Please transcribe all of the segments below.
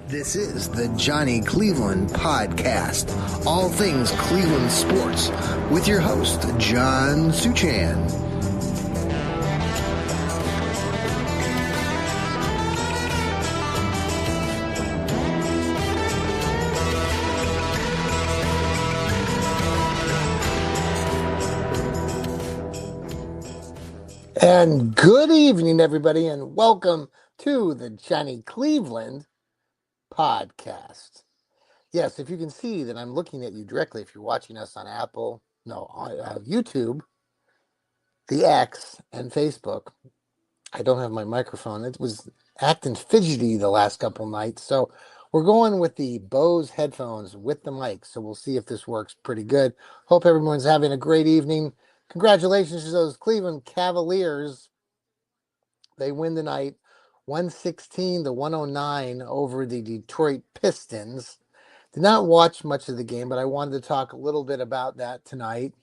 This is the Johnny Cleveland Podcast, all things Cleveland sports, with your host, John Suchan. And good evening, everybody, and welcome to the Johnny Cleveland Podcast. Yes, if you can see that I'm looking at you directly, if you're watching us on YouTube, the X, and Facebook. I don't have my microphone. It was acting fidgety the last couple nights, so we're going with the Bose headphones with the mic, so we'll see if this works pretty good. Hope everyone's having a great evening. Congratulations to those Cleveland Cavaliers. They win tonight 116-109 over the Detroit Pistons. Did not watch much of the game, but I wanted to talk a little bit about that tonight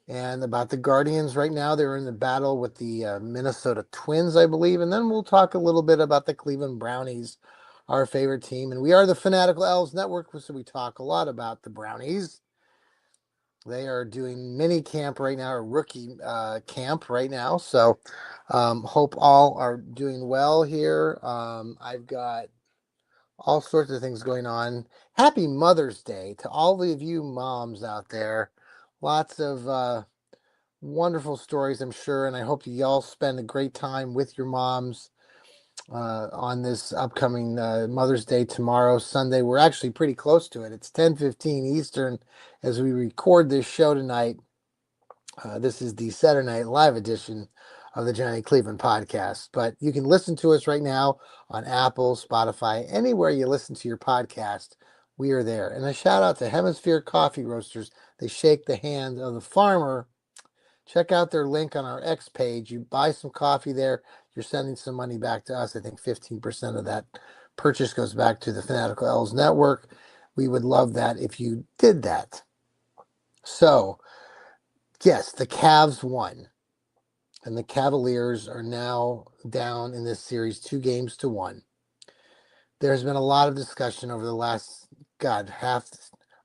and about the Guardians. Right now, they're in the battle with the Minnesota Twins, I believe. And then we'll talk a little bit about the Cleveland Brownies, our favorite team. And we are the Fanatical Elves Network, so we talk a lot about the Brownies. They are doing mini camp right now, or rookie camp right now. So hope all are doing well here. I've got all sorts of things going on. Happy Mother's Day to all of you moms out there. Lots of wonderful stories, I'm sure. And I hope you all spend a great time with your moms on this upcoming Mother's Day tomorrow, Sunday. We're actually pretty close to it. It's 10:15 Eastern as we record this show tonight. This is the Saturday Night Live edition of the Johnny Cleveland Podcast. But you can listen to us right now on Apple, Spotify, anywhere you listen to your podcast. We are there. And a shout out to Hemisphere Coffee Roasters. They shake the hand of the farmer. Check out their link on our X page. You buy some coffee there, you're sending some money back to us. I think 15% of that purchase goes back to the Fanatical Elves Network. We would love that if you did that. So, yes, the Cavs won. And the Cavaliers are now down in this series 2-1. There's been a lot of discussion over the last,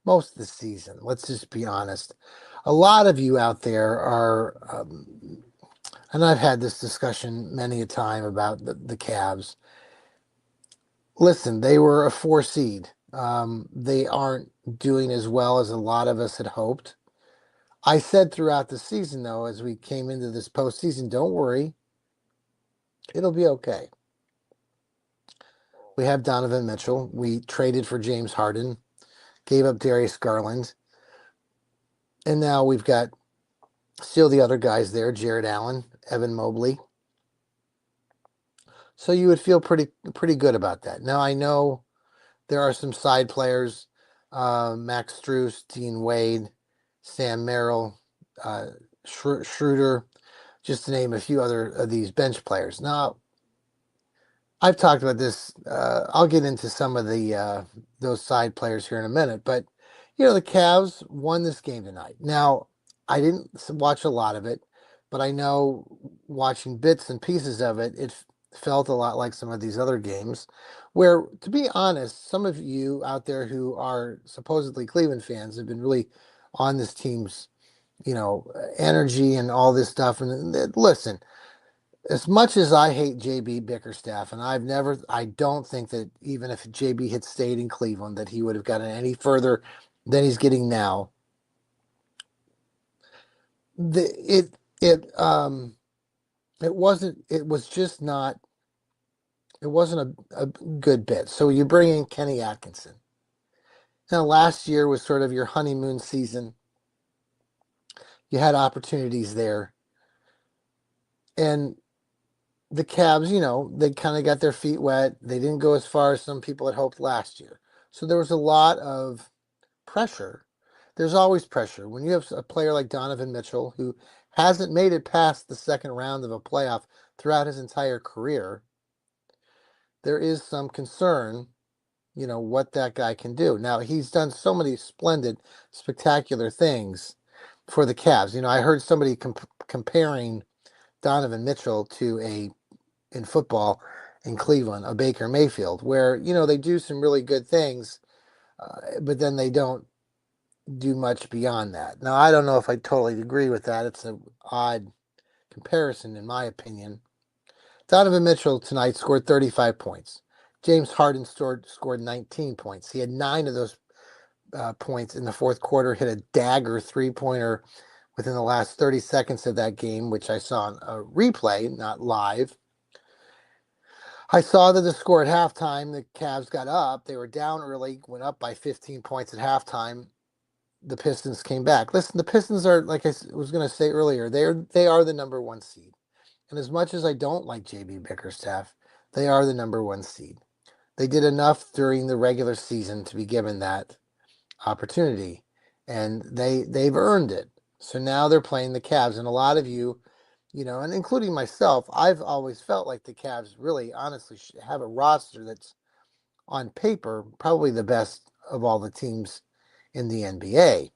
most of the season. Let's just be honest. A lot of you out there are, and I've had this discussion many a time about the Cavs. Listen, they were a 4 seed. They aren't doing as well as a lot of us had hoped. I said throughout the season, though, as we came into this postseason, don't worry. It'll be okay. We have Donovan Mitchell. We traded for James Harden, gave up Darius Garland. And now we've got still the other guys there, Jared Allen, Evan Mobley. So you would feel pretty good about that. Now, I know there are some side players, Max Strus, Dean Wade, Sam Merrill, Schroeder, just to name a few other of these bench players. Now, I've talked about this. I'll get into some of the those side players here in a minute. But, the Cavs won this game tonight. Now, I didn't watch a lot of it, but I know watching bits and pieces of it, it felt a lot like some of these other games where, to be honest, some of you out there who are supposedly Cleveland fans have been really on this team's, energy and all this stuff. And listen, as much as I hate JB Bickerstaff, and I don't think that even if JB had stayed in Cleveland, that he would have gotten any further than he's getting now. It wasn't a good bit. So you bring in Kenny Atkinson. Now, last year was sort of your honeymoon season. You had opportunities there. And the Cavs, they kind of got their feet wet. They didn't go as far as some people had hoped last year. So there was a lot of pressure. There's always pressure. When you have a player like Donovan Mitchell, who hasn't made it past the second round of a playoff throughout his entire career, there is some concern, what that guy can do. Now, he's done so many splendid, spectacular things for the Cavs. I heard somebody comparing Donovan Mitchell to in football, in Cleveland, a Baker Mayfield, where, they do some really good things, but then they don't do much beyond that. Now, I don't know if I totally agree with that. It's an odd comparison, in my opinion. Donovan Mitchell tonight scored 35 points. James Harden scored 19 points. He had 9 of those points in the fourth quarter, hit a dagger three-pointer within the last 30 seconds of that game, which I saw on a replay, not live. I saw that the score at halftime, the Cavs got up. They were down early, went up by 15 points at halftime. The Pistons came back. Listen, the Pistons are, like I was going to say earlier, they are the number 1 seed. And as much as I don't like JB Bickerstaff, they are the number 1 seed. They did enough during the regular season to be given that opportunity, and they've earned it. So now they're playing the Cavs, and a lot of you, and including myself, I've always felt like the Cavs really, honestly, have a roster that's on paper probably the best of all the teams in the NBA.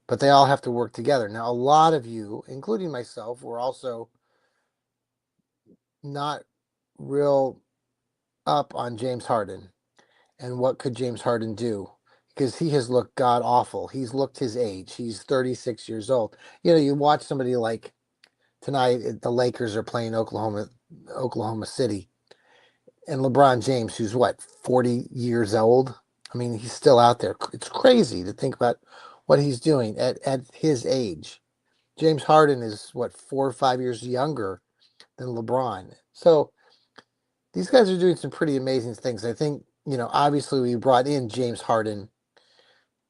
But they all have to work together. Now, a lot of you, including myself, were also not real up on James Harden and what could James Harden do, because he has looked god awful. He's looked his age. He's 36 years old. You watch somebody like tonight, the Lakers are playing Oklahoma City, and LeBron James, who's what, 40 years old? I mean, he's still out there. It's crazy to think about what he's doing at his age. James Harden is what, 4 or 5 years younger than LeBron. So these guys are doing some pretty amazing things. I think, obviously we brought in James Harden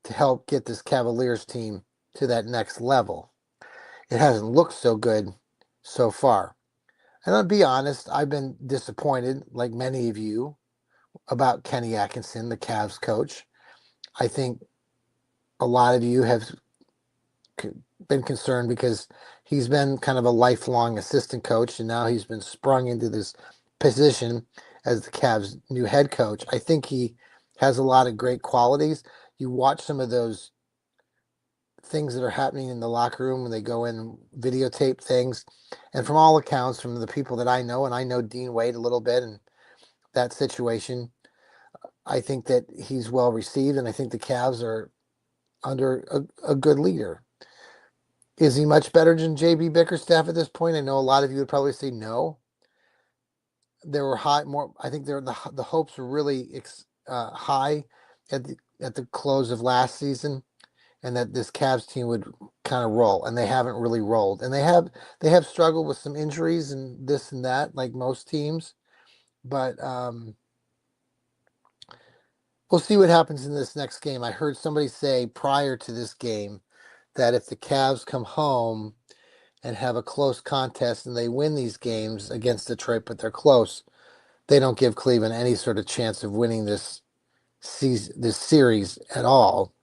to help get this Cavaliers team to that next level. It hasn't looked so good so far. And I'll be honest, I've been disappointed, like many of you, about Kenny Atkinson, the Cavs coach. I think a lot of you have been concerned because he's been kind of a lifelong assistant coach, and now he's been sprung into this position as the Cavs' new head coach. I think he has a lot of great qualities. You watch some of those things that are happening in the locker room when they go in and videotape things, and from all accounts, from the people that I know, and I know Dean Wade a little bit, and that situation, I think that he's well received, and I think the Cavs are under a good leader. Is he much better than JB Bickerstaff at this point? I know a lot of you would probably say no. There were I think the hopes were really high at the close of last season, and that this Cavs team would kind of roll, and they haven't really rolled, and they have struggled with some injuries and this and that, like most teams. But we'll see what happens in this next game. I heard somebody say prior to this game that if the Cavs come home and have a close contest and they win these games against Detroit, but they're close, they don't give Cleveland any sort of chance of winning this series at all.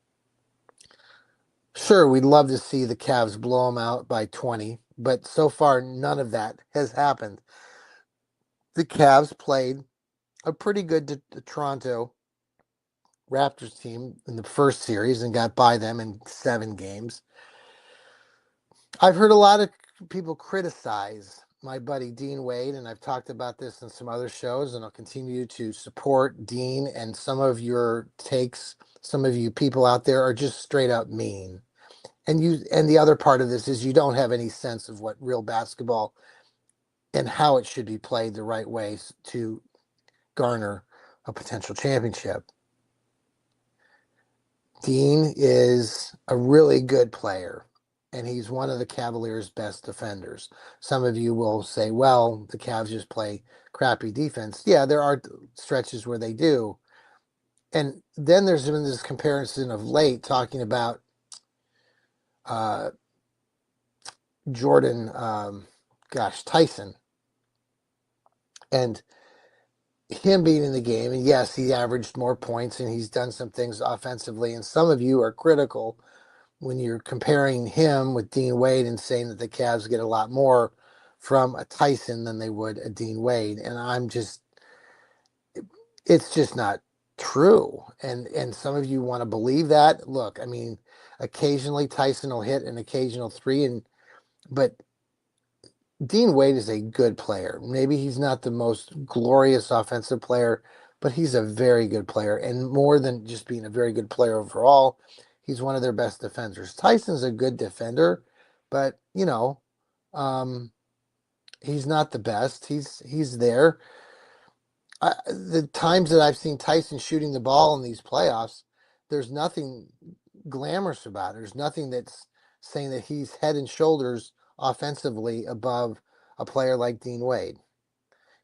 Sure, we'd love to see the Cavs blow them out by 20, but so far none of that has happened. The Cavs played a pretty good Toronto Raptors team in the first series and got by them in 7 games. I've heard a lot of people criticize my buddy Dean Wade, and I've talked about this in some other shows, and I'll continue to support Dean. And some of your takes, some of you people out there are just straight up mean. And the other part of this is you don't have any sense of what real basketball and how it should be played the right ways to garner a potential championship. Dean is a really good player, and he's one of the Cavaliers' best defenders. Some of you will say, well, the Cavs just play crappy defense. Yeah, there are stretches where they do. And then there's been this comparison of late talking about Jordan, Tyson, and him being in the game. And yes, he averaged more points and he's done some things offensively. And some of you are critical when you're comparing him with Dean Wade and saying that the Cavs get a lot more from a Tyson than they would a Dean Wade. And it's just not true. And some of you want to believe that. Look, I mean, occasionally Tyson will hit an occasional three, but Dean Wade is a good player. Maybe he's not the most glorious offensive player, but he's a very good player. And more than just being a very good player overall, he's one of their best defenders. Tyson's a good defender, but um, he's not the best. He's there. The times that I've seen Tyson shooting the ball in these playoffs, there's nothing glamorous about it. There's nothing that's saying that he's head and shoulders offensively above a player like Dean Wade.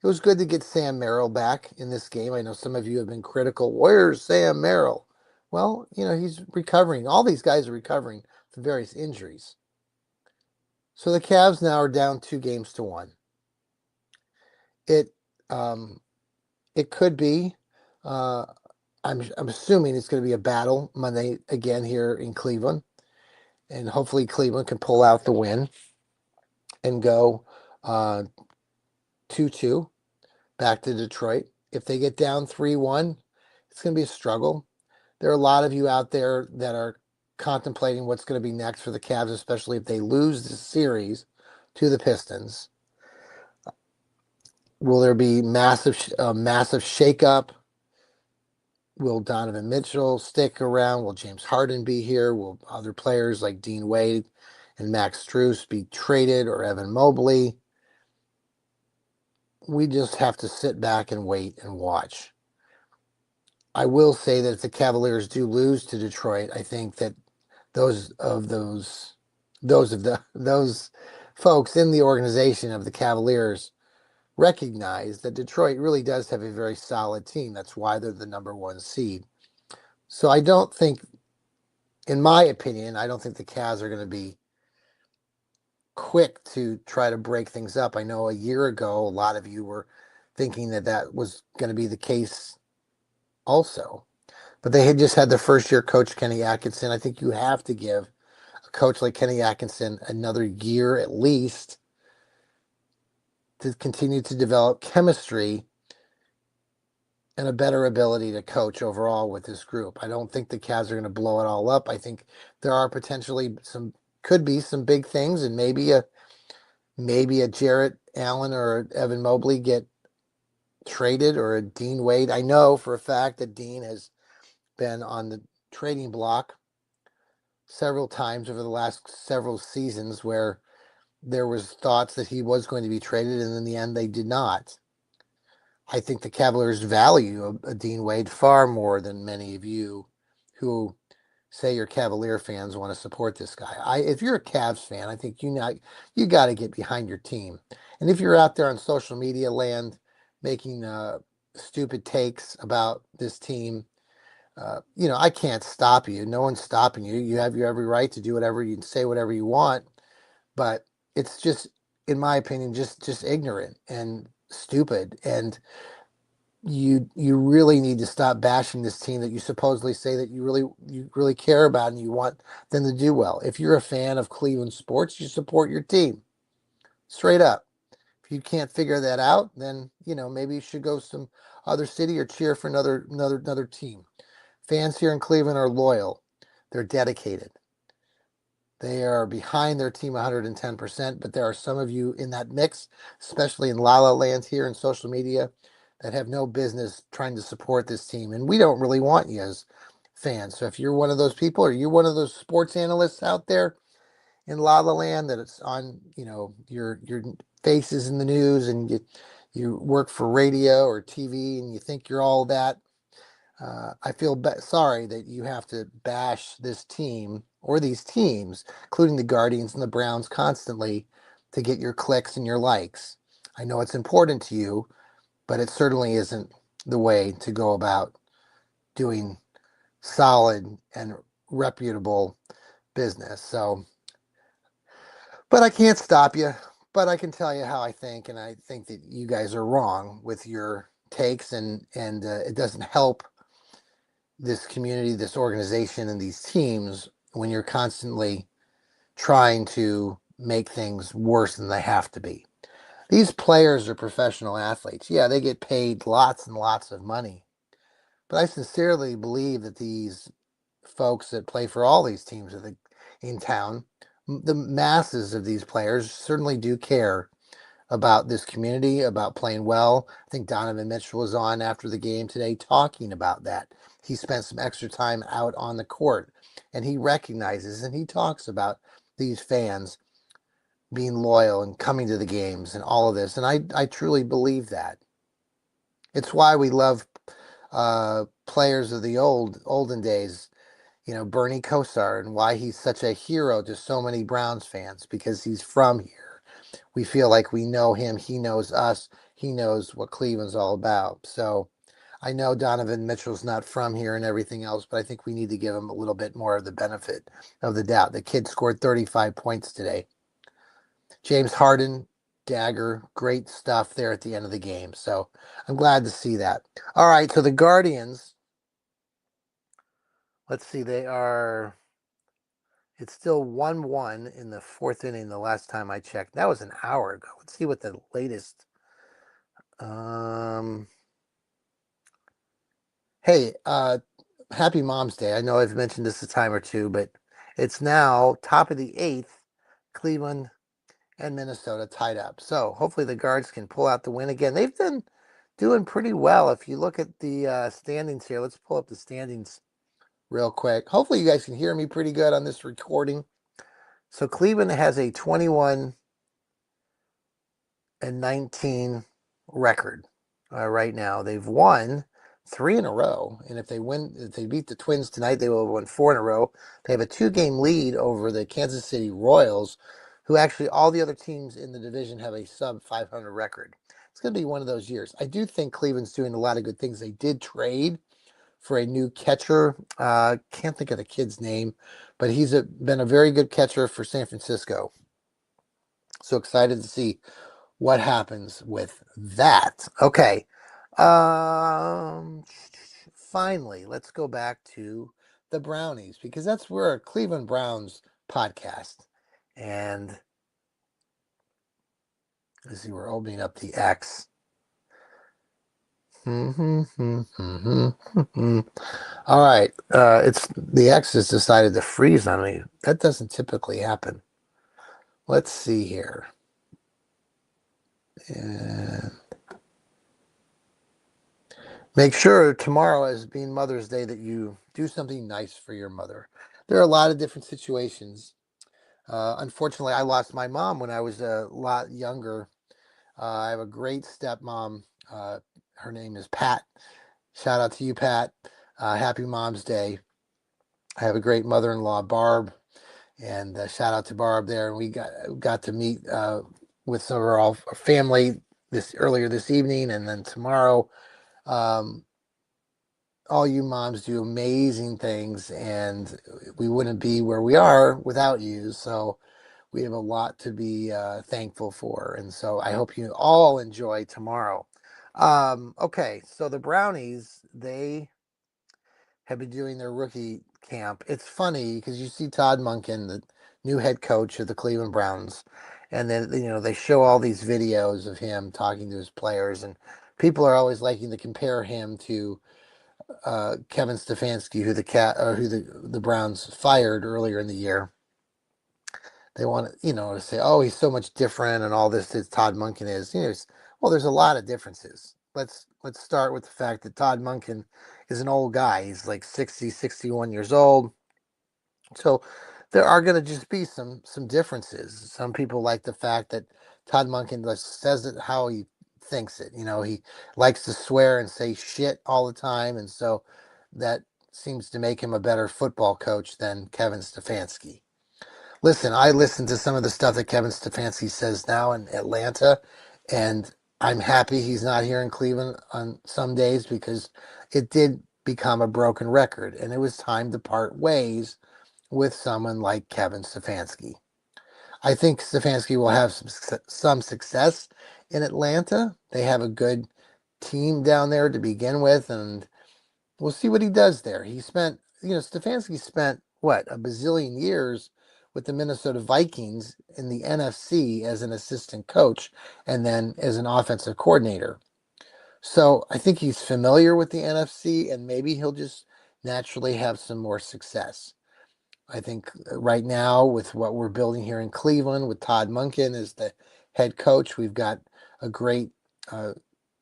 It was good to get Sam Merrill back in this game. I know some of you have been critical. Where's Sam Merrill? Well, he's recovering. All these guys are recovering from various injuries. So the Cavs now are down 2-1. It um, it could be. Uh, I'm assuming it's going to be a battle Monday again here in Cleveland, and hopefully Cleveland can pull out the win and go 2-2 back to Detroit. If they get down 3-1, it's going to be a struggle. There are a lot of you out there that are contemplating what's going to be next for the Cavs, especially if they lose this series to the Pistons. Will there be massive shakeup? Will Donovan Mitchell stick around? Will James Harden be here? Will other players like Dean Wade and Max Strus be traded, or Evan Mobley? We just have to sit back and wait and watch. I will say that if the Cavaliers do lose to Detroit, I think that those folks in the organization of the Cavaliers recognize that Detroit really does have a very solid team. That's why they're the number one seed. So I don't think, in my opinion, I don't think the Cavs are going to be quick to try to break things up. I know a year ago, a lot of you were thinking that that was going to be the case also. But they had just had their first year coach, Kenny Atkinson. I think you have to give a coach like Kenny Atkinson another year at least to continue to develop chemistry and a better ability to coach overall with this group. I don't think the Cavs are going to blow it all up. I think there are potentially could be some big things, and maybe a Jarrett Allen or Evan Mobley get traded, or a Dean Wade. I know for a fact that Dean has been on the trading block several times over the last several seasons where there was thoughts that he was going to be traded, and in the end they did not. I think the Cavaliers value a Dean Wade far more than many of you who say you're Cavalier fans want to support this guy. If you're a Cavs fan, I think you got to get behind your team. And if you're out there on social media land making stupid takes about this team, I can't stop you. No one's stopping you. You have every right to do whatever you say, whatever you want. But it's just, in my opinion, just ignorant and stupid. And you really need to stop bashing this team that you supposedly say that you really care about and you want them to do well. If you're a fan of Cleveland sports, you support your team. Straight up. If you can't figure that out, then maybe you should go some other city or cheer for another team. Fans here in Cleveland are loyal. They're dedicated. They are behind their team 110%, but there are some of you in that mix, especially in La La Land here in social media, that have no business trying to support this team. And we don't really want you as fans. So if you're one of those people, or you're one of those sports analysts out there in La La Land that it's on, your faces in the news, and you work for radio or TV and you think you're all that, I feel sorry that you have to bash this team or these teams, including the Guardians and the Browns, constantly to get your clicks and your likes. I know it's important to you, but it certainly isn't the way to go about doing solid and reputable business. So, but I can't stop you. But I can tell you how I think, and I think that you guys are wrong with your takes, and it doesn't help this community, this organization, and these teams when you're constantly trying to make things worse than they have to be. These players are professional athletes. Yeah, they get paid lots and lots of money. But I sincerely believe that these folks that play for all these teams in town, the masses of these players certainly do care about this community, about playing well. I think Donovan Mitchell was on after the game today talking about that. He spent some extra time out on the court, and he recognizes and he talks about these fans being loyal and coming to the games and all of this. And I truly believe that. It's why we love players of the olden days, Bernie Kosar, and why he's such a hero to so many Browns fans, because he's from here. We feel like we know him. He knows us. He knows what Cleveland's all about. So I know Donovan Mitchell's not from here and everything else, but I think we need to give him a little bit more of the benefit of the doubt. The kid scored 35 points today. James Harden, dagger, great stuff there at the end of the game. So I'm glad to see that. All right, so the Guardians, let's see, it's still 1-1 in the fourth inning the last time I checked. That was an hour ago. Let's see what the latest. Hey, happy Mom's Day. I know I've mentioned this a time or two, but it's now top of the eighth. Cleveland and Minnesota tied up. So hopefully the Guards can pull out the win again. They've been doing pretty well. If you look at the standings here, let's pull up the standings real quick. Hopefully you guys can hear me pretty good on this recording. So Cleveland has a 21-19 record right now. They've won 3 in a row, and if they beat the Twins tonight, they will have won 4 in a row. They have a 2-game lead over the Kansas City Royals, who actually all the other teams in the division have a sub 500 record. It's going to be one of those years. I do think Cleveland's doing a lot of good things. They did trade for a new catcher. Can't think of the kid's name, but he's been a very good catcher for San Francisco. So excited to see what happens with that. Okay. Finally, let's go back to the Brownies, because that's where a Cleveland Browns podcast. And let's see, we're opening up the X. All right. It's the X has decided to freeze on me. That doesn't typically happen. Let's see here. And make sure tomorrow, as being Mother's Day, that you do something nice for your mother. There are a lot of different situations. Unfortunately, I lost my mom when I was a lot younger. I have a great stepmom. Her name is Pat. Shout out to you, Pat. Happy Mom's Day. I have a great mother-in-law, Barb, and shout out to Barb there. And we got to meet with some of our family earlier this evening, and then tomorrow. All you moms do amazing things, and we wouldn't be where we are without you. So we have a lot to be thankful for. And so I hope you all enjoy tomorrow. Okay, so the Brownies, they have been doing their rookie camp. It's funny because you see Todd Monken, the new head coach of the Cleveland Browns, and then they show all these videos of him talking to his players, and people are always liking to compare him to Kevin Stefanski, who the Browns fired earlier in the year. They want to say, oh, he's so much different and all this as Todd Monken is. Well, there's a lot of differences. Let's start with the fact that Todd Monken is an old guy. He's like 60, 61 years old. So there are going to just be some differences. Some people like the fact that Todd Monken just says it how he thinks it. He likes to swear and say shit all the time, and so that seems to make him a better football coach than Kevin Stefanski. Listen, I listen to some of the stuff that Kevin Stefanski says now in Atlanta, and I'm happy he's not here in Cleveland on some days, because it did become a broken record, and it was time to part ways with someone like Kevin Stefanski. I think Stefanski will have some success in Atlanta. They have a good team down there to begin with, and we'll see what he does there. Stefanski spent what, a bazillion years with the Minnesota Vikings in the NFC as an assistant coach and then as an offensive coordinator. So I think he's familiar with the NFC, and maybe he'll just naturally have some more success. I think right now, with what we're building here in Cleveland with Todd Monken as the head coach. We've got a great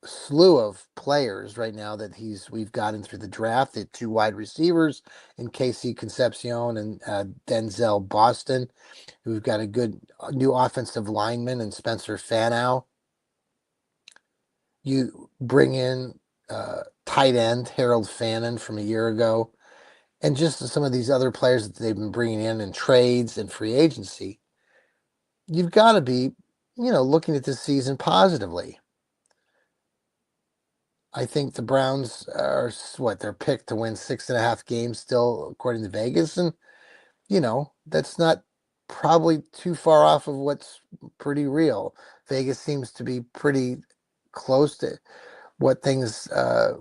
slew of players right now that we've gotten through the draft. The two wide receivers in Casey Concepcion and Denzel Boston. We've got a good new offensive lineman in Spencer Fanow. You bring in tight end Harold Fannin from a year ago, and just some of these other players that they've been bringing in trades and free agency. You've got to be, looking at this season positively. I think the Browns are they're picked to win 6.5 games still, according to Vegas. And, that's not probably too far off of what's pretty real. Vegas seems to be pretty close to what things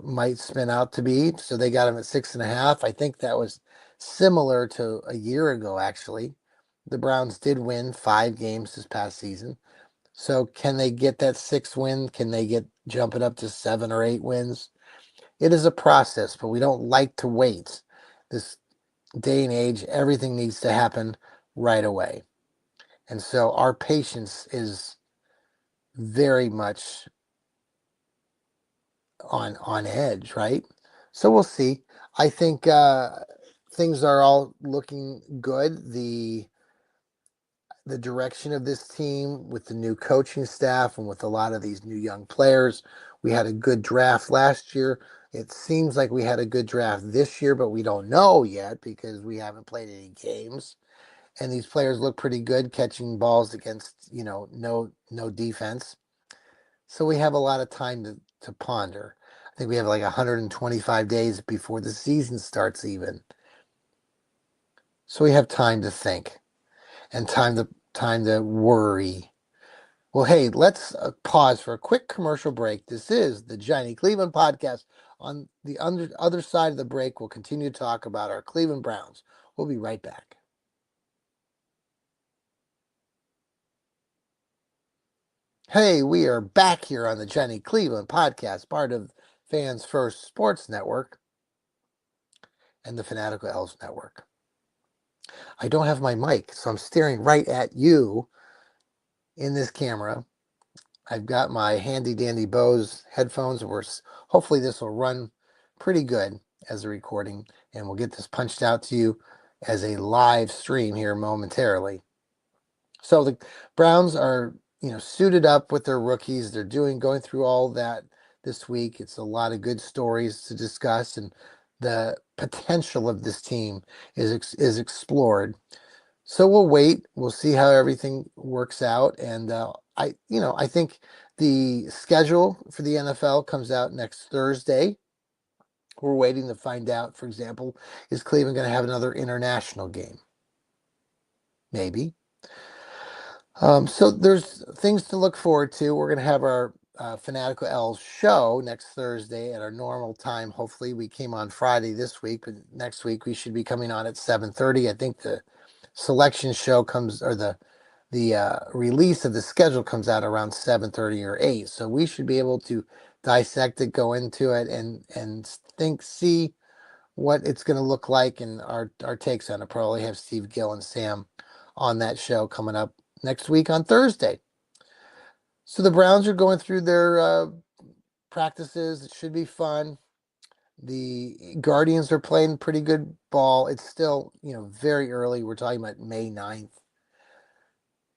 might spin out to be. So they got them at 6.5. I think that was similar to a year ago, actually. The Browns did win 5 games this past season. So can they get that 6 win? Can they jump it up to 7 or 8 wins? It is a process, but we don't like to wait. This day and age, everything needs to happen right away. And so our patience is very much on edge, right? So we'll see. I think things are all looking good. The direction of this team with the new coaching staff and with a lot of these new young players. We had a good draft last year. It seems like we had a good draft this year, but we don't know yet because we haven't played any games. And these players look pretty good catching balls against, no defense. So we have a lot of time to ponder. I think we have like 125 days before the season starts even. So we have time to think and time to worry. Well, hey, let's pause for a quick commercial break. This is the Johnny Cleveland podcast. On the other side of the break, we'll continue to talk about our Cleveland Browns. We'll be right back. Hey, we are back here on the Johnny Cleveland podcast, part of Fans First Sports Network and the Fanatical Elves Network. I don't have my mic, so I'm staring right at you in this camera. I've got my handy dandy Bose headphones. Hopefully this will run pretty good as a recording, and we'll get this punched out to you as a live stream here momentarily. So the Browns are, suited up with their rookies. They're going through all that this week. It's a lot of good stories to discuss, and the potential of this team is explored. So we'll wait. We'll see how everything works out. And I think the schedule for the NFL comes out next Thursday. We're waiting to find out, for example, is Cleveland going to have another international game? Maybe. So there's things to look forward to. We're going to have our Fanatical Elves show next Thursday at our normal time. Hopefully we came on Friday this week, but next week we should be coming on at 7:30. I think the selection show the release of the schedule comes out around 7:30 or 8. So we should be able to dissect it, go into it, and see what it's going to look like, and our takes on it. Probably have Steve Gill and Sam on that show coming up next week on Thursday. So the Browns are going through their practices. It should be fun. The Guardians are playing pretty good ball. It's still, very early. We're talking about May 9th.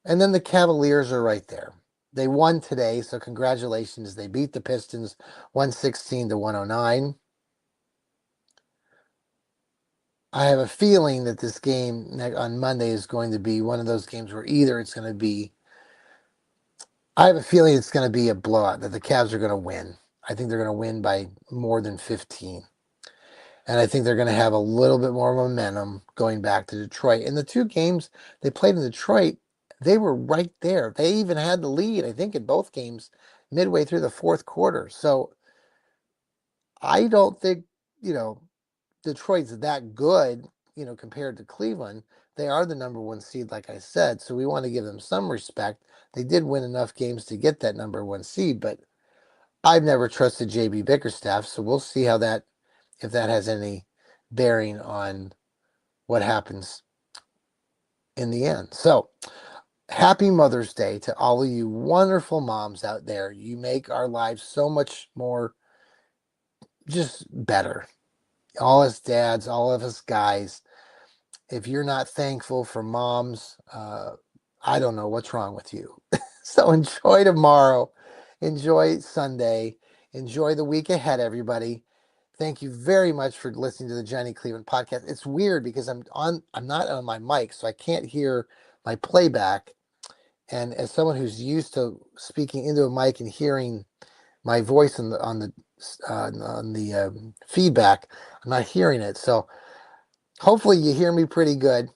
And then the Cavaliers are right there. They won today, so congratulations. They beat the Pistons 116-109. I have a feeling that this game on Monday is going to be one of those games where either it's going to be, I have a feeling it's going to be a blowout, that the Cavs are going to win. I think they're going to win by more than 15. And I think they're going to have a little bit more momentum going back to Detroit. In the 2 games they played in Detroit, they were right there. They even had the lead, I think, in both games midway through the 4th quarter. So I don't think, Detroit's that good, compared to Cleveland. They are the number 1 seed, like I said. So we want to give them some respect. They did win enough games to get that number 1 seed, but I've never trusted JB Bickerstaff. So we'll see if that has any bearing on what happens in the end. So happy Mother's Day to all of you wonderful moms out there. You make our lives so much more just better. All us dads, all of us guys. If you're not thankful for moms, I don't know what's wrong with you. So enjoy tomorrow. Enjoy Sunday. Enjoy the week ahead, everybody. Thank you very much for listening to the Johnny Cleveland podcast. It's weird because I'm not on my mic, so I can't hear my playback. And as someone who's used to speaking into a mic and hearing my voice on the feedback, I'm not hearing it. So hopefully you hear me pretty good.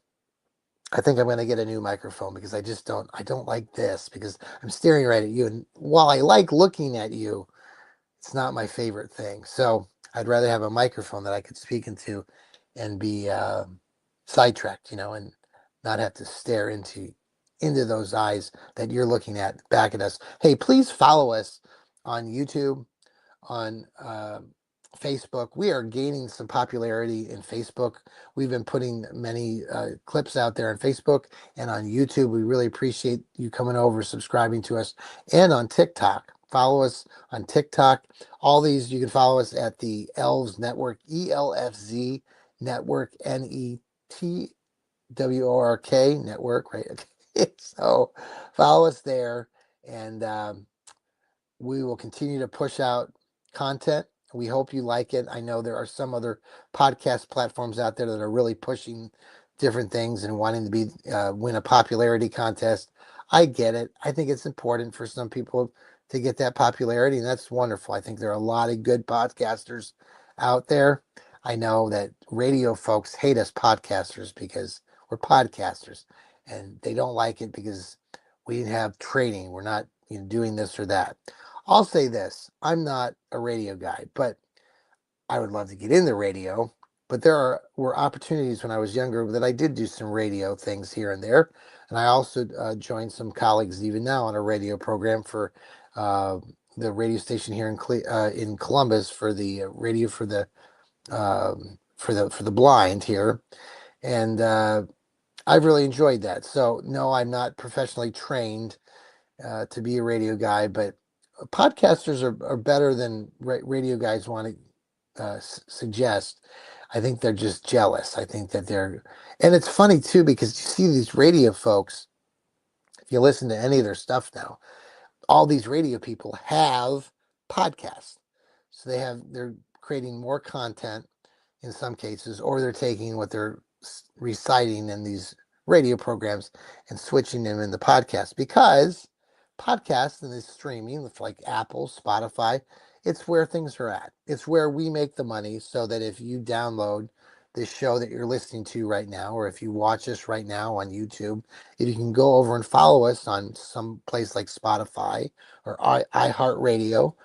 I think I'm going to get a new microphone because I don't like this because I'm staring right at you. And while I like looking at you, it's not my favorite thing. So I'd rather have a microphone that I could speak into and be sidetracked, and not have to stare into those eyes that you're looking at back at us. Hey, please follow us on YouTube, on Facebook. We are gaining some popularity in Facebook. We've been putting many clips out there on Facebook and on YouTube. We really appreciate you coming over, subscribing to us, and on TikTok. Follow us on TikTok. All these, you can follow us at the Elves Network, ELFZ Network, NETWORK Network, right? Okay. So follow us there, and we will continue to push out content. We hope you like it. I know there are some other podcast platforms out there that are really pushing different things and wanting to be win a popularity contest. I get it. I think it's important for some people to get that popularity, and that's wonderful. I think there are a lot of good podcasters out there. I know that radio folks hate us podcasters because we're podcasters, and they don't like it because we didn't have training. We're not doing this or that. I'll say this, I'm not a radio guy, but I would love to get in the radio. But were opportunities when I was younger that I did do some radio things here and there. And I also joined some colleagues even now on a radio program for uh, the radio station here in Columbus for the radio for the blind here. And I've really enjoyed that. So no, I'm not professionally trained to be a radio guy, but podcasters are better than radio guys want to suggest. I think they're just jealous. I think that and it's funny too because you see these radio folks. If you listen to any of their stuff now, all these radio people have podcasts. So they're creating more content in some cases, or they're taking what they're reciting in these radio programs and switching them into podcasts because podcasts and this streaming, it's like Apple, Spotify, it's where things are at. It's where we make the money so that if you download this show that you're listening to right now, or if you watch us right now on YouTube, if you can go over and follow us on some place like Spotify or iHeartRadio,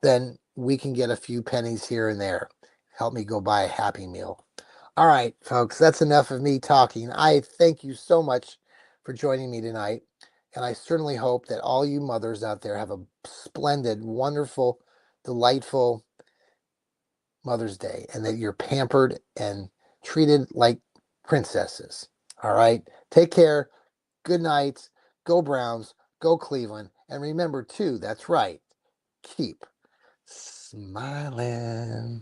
then we can get a few pennies here and there. Help me go buy a Happy Meal. All right, folks, that's enough of me talking. I thank you so much for joining me tonight. And I certainly hope that all you mothers out there have a splendid, wonderful, delightful Mother's Day and that you're pampered and treated like princesses. All right. Take care. Good night. Go Browns. Go Cleveland. And remember, too, that's right. Keep smiling.